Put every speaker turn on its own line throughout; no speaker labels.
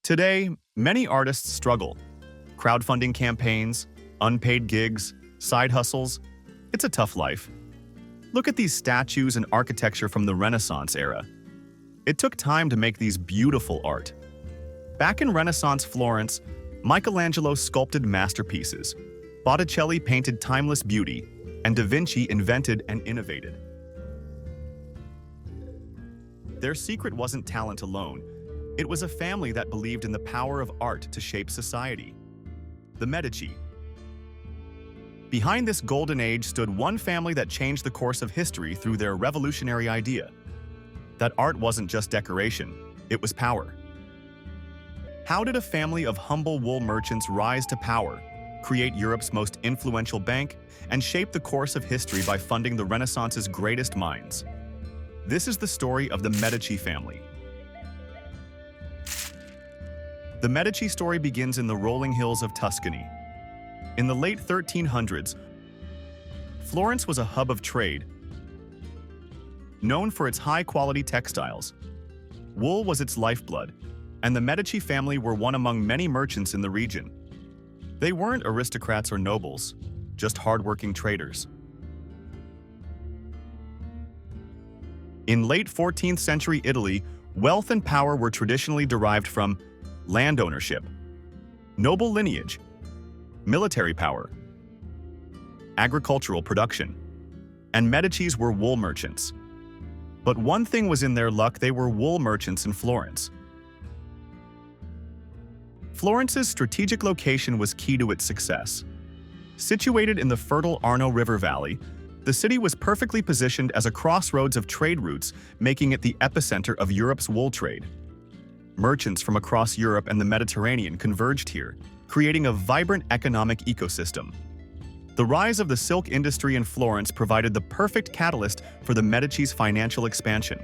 Today, many artists struggle. Crowdfunding campaigns, unpaid gigs, side hustles. It's a tough life. Look at these statues and architecture from the Renaissance era. It took time to make these beautiful art. Back in Renaissance Florence, Michelangelo sculpted masterpieces, Botticelli painted timeless beauty, and Da Vinci invented and innovated. Their secret wasn't talent alone. It was a family that believed in the power of art to shape society. The Medici. Behind this golden age stood one family that changed the course of history through their revolutionary idea. That art wasn't just decoration, it was power. How did a family of humble wool merchants rise to power, create Europe's most influential bank, and shape the course of history by funding the Renaissance's greatest minds? This is the story of the Medici family. The Medici story begins in the rolling hills of Tuscany. In the late 1300s, Florence was a hub of trade, known for its high-quality textiles. Wool was its lifeblood, and the Medici family were one among many merchants in the region. They weren't aristocrats or nobles, just hardworking traders. In late 14th century Italy, wealth and power were traditionally derived from land ownership, noble lineage, military power, agricultural production, and Medicis were wool merchants. But one thing was in their luck: they were wool merchants in Florence. Florence's strategic location was key to its success. Situated in the fertile Arno River Valley, the city was perfectly positioned as a crossroads of trade routes, making it the epicenter of Europe's wool trade. Merchants from across Europe and the Mediterranean converged here, creating a vibrant economic ecosystem. The rise of the silk industry in Florence provided the perfect catalyst for the Medici's financial expansion.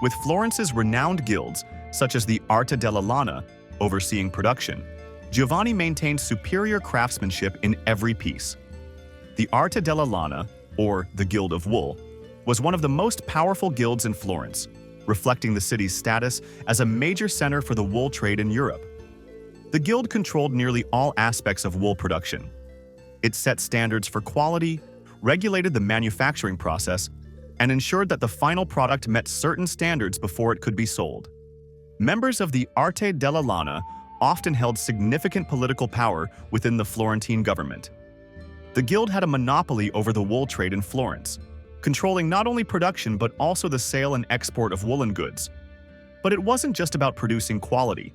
With Florence's renowned guilds, such as the Arte della Lana, overseeing production, Giovanni maintained superior craftsmanship in every piece. The Arte della Lana, or the Guild of Wool, was one of the most powerful guilds in Florence, reflecting the city's status as a major center for the wool trade in Europe. The guild controlled nearly all aspects of wool production. It set standards for quality, regulated the manufacturing process, and ensured that the final product met certain standards before it could be sold. Members of the Arte della Lana often held significant political power within the Florentine government. The guild had a monopoly over the wool trade in Florence, controlling not only production but also the sale and export of woolen goods. But it wasn't just about producing quality.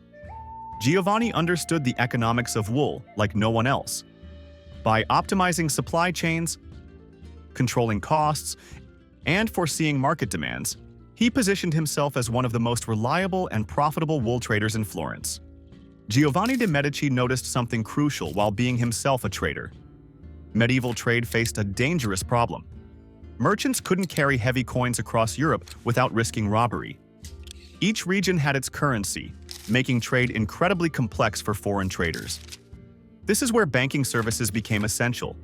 Giovanni understood the economics of wool like no one else. By optimizing supply chains, controlling costs, and foreseeing market demands, he positioned himself as one of the most reliable and profitable wool traders in Florence. Giovanni de' Medici noticed something crucial while being himself a trader. Medieval trade faced a dangerous problem. Merchants couldn't carry heavy coins across Europe without risking robbery. Each region had its currency, making trade incredibly complex for foreign traders. This is where banking services became essential.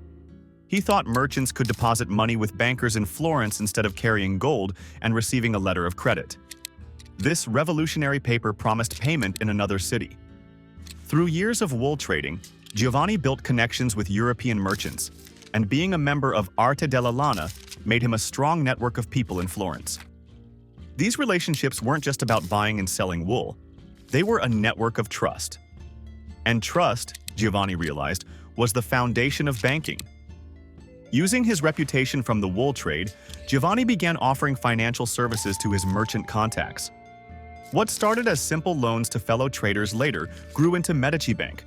He thought merchants could deposit money with bankers in Florence instead of carrying gold and receiving a letter of credit. This revolutionary paper promised payment in another city. Through years of wool trading, Giovanni built connections with European merchants, and being a member of Arte della Lana made him a strong network of people in Florence. These relationships weren't just about buying and selling wool. They were a network of trust. And trust, Giovanni realized, was the foundation of banking. Using his reputation from the wool trade, Giovanni began offering financial services to his merchant contacts. What started as simple loans to fellow traders later grew into Medici Bank.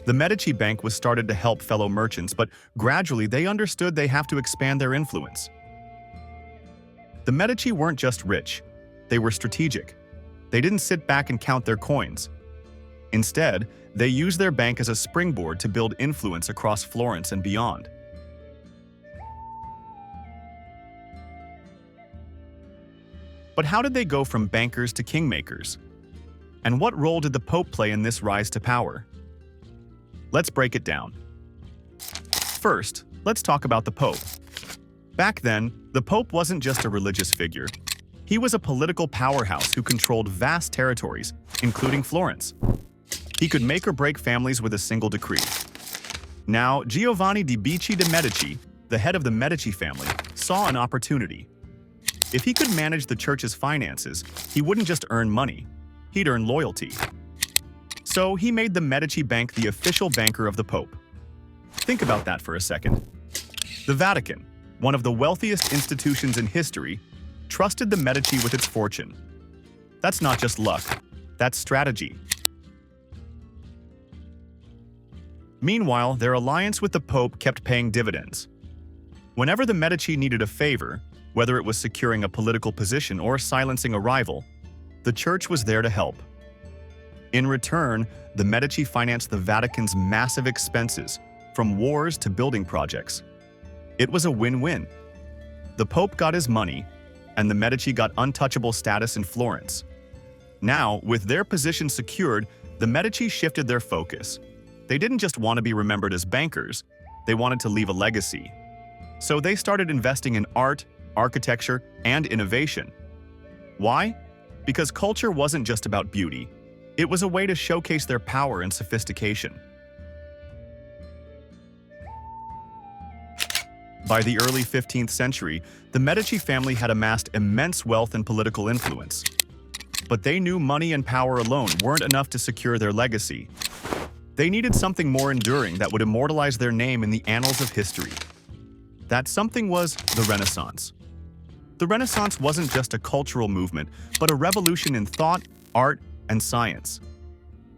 The Medici Bank was started to help fellow merchants, but gradually they understood they have to expand their influence. The Medici weren't just rich, they were strategic. They didn't sit back and count their coins. Instead, they used their bank as a springboard to build influence across Florence and beyond. But how did they go from bankers to kingmakers? And what role did the Pope play in this rise to power? Let's break it down. First, let's talk about the Pope. Back then, the Pope wasn't just a religious figure. He was a political powerhouse who controlled vast territories, including Florence. He could make or break families with a single decree. Now, Giovanni di Bici de' Medici, the head of the Medici family, saw an opportunity. If he could manage the church's finances, he wouldn't just earn money, he'd earn loyalty. So he made the Medici Bank the official banker of the Pope. Think about that for a second. The Vatican, one of the wealthiest institutions in history, trusted the Medici with its fortune. That's not just luck, that's strategy. Meanwhile, their alliance with the Pope kept paying dividends. Whenever the Medici needed a favor, whether it was securing a political position or silencing a rival, the church was there to help. In return, the Medici financed the Vatican's massive expenses, from wars to building projects. It was a win-win. The Pope got his money, and the Medici got untouchable status in Florence. Now, with their position secured, the Medici shifted their focus. They didn't just want to be remembered as bankers, they wanted to leave a legacy. So they started investing in art, architecture, and innovation. Why? Because culture wasn't just about beauty. It was a way to showcase their power and sophistication. By the early 15th century, the Medici family had amassed immense wealth and political influence. But they knew money and power alone weren't enough to secure their legacy. They needed something more enduring that would immortalize their name in the annals of history. That something was the Renaissance. The Renaissance wasn't just a cultural movement, but a revolution in thought, art, and science.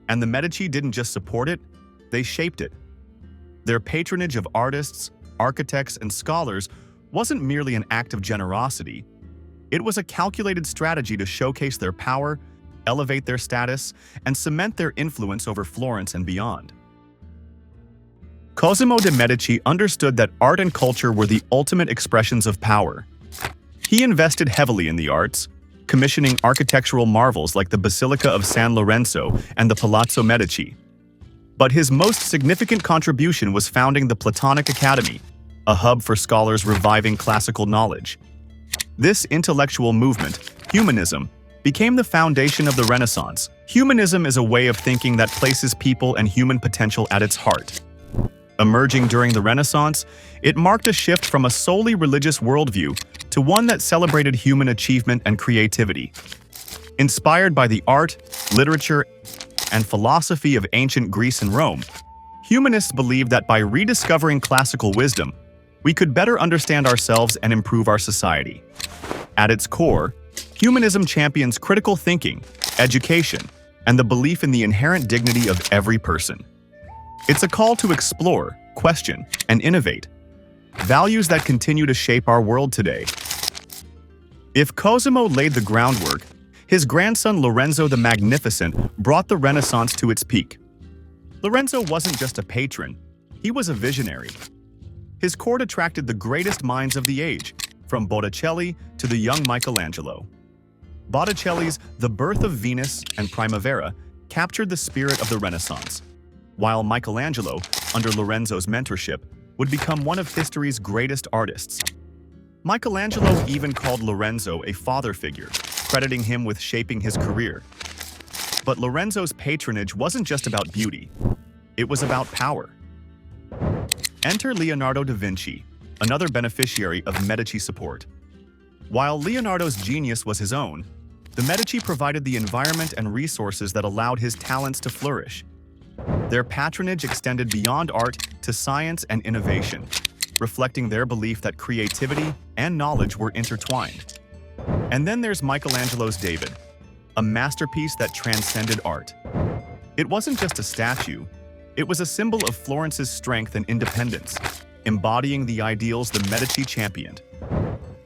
And the Medici didn't just support it, they shaped it. Their patronage of artists, architects, and scholars wasn't merely an act of generosity. It was a calculated strategy to showcase their power, elevate their status, and cement their influence over Florence and beyond. Cosimo de' Medici understood that art and culture were the ultimate expressions of power. He invested heavily in the arts, commissioning architectural marvels like the Basilica of San Lorenzo and the Palazzo Medici. But his most significant contribution was founding the Platonic Academy, a hub for scholars reviving classical knowledge. This intellectual movement, humanism, became the foundation of the Renaissance. Humanism is a way of thinking that places people and human potential at its heart. Emerging during the Renaissance, it marked a shift from a solely religious worldview to one that celebrated human achievement and creativity. Inspired by the art, literature, and philosophy of ancient Greece and Rome, humanists believed that by rediscovering classical wisdom, we could better understand ourselves and improve our society. At its core, humanism champions critical thinking, education, and the belief in the inherent dignity of every person. It's a call to explore, question, and innovate, values that continue to shape our world today. If Cosimo laid the groundwork, his grandson Lorenzo the Magnificent brought the Renaissance to its peak. Lorenzo wasn't just a patron, he was a visionary. His court attracted the greatest minds of the age, from Botticelli to the young Michelangelo. Botticelli's The Birth of Venus and Primavera captured the spirit of the Renaissance, while Michelangelo, under Lorenzo's mentorship, would become one of history's greatest artists. Michelangelo even called Lorenzo a father figure, crediting him with shaping his career. But Lorenzo's patronage wasn't just about beauty, it was about power. Enter Leonardo da Vinci, another beneficiary of Medici support. While Leonardo's genius was his own, the Medici provided the environment and resources that allowed his talents to flourish. Their patronage extended beyond art to science and innovation, reflecting their belief that creativity and knowledge were intertwined. And then there's Michelangelo's David, a masterpiece that transcended art. It wasn't just a statue, it was a symbol of Florence's strength and independence, embodying the ideals the Medici championed.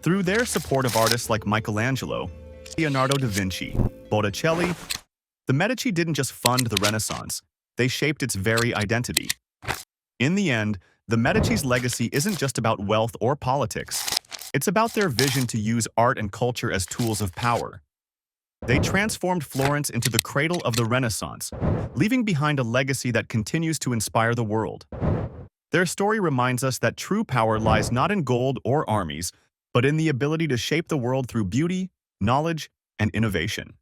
Through their support of artists like Michelangelo, Leonardo da Vinci, Botticelli, the Medici didn't just fund the Renaissance, they shaped its very identity. In the end, the Medici's legacy isn't just about wealth or politics. It's about their vision to use art and culture as tools of power. They transformed Florence into the cradle of the Renaissance, leaving behind a legacy that continues to inspire the world. Their story reminds us that true power lies not in gold or armies, but in the ability to shape the world through beauty, knowledge, and innovation.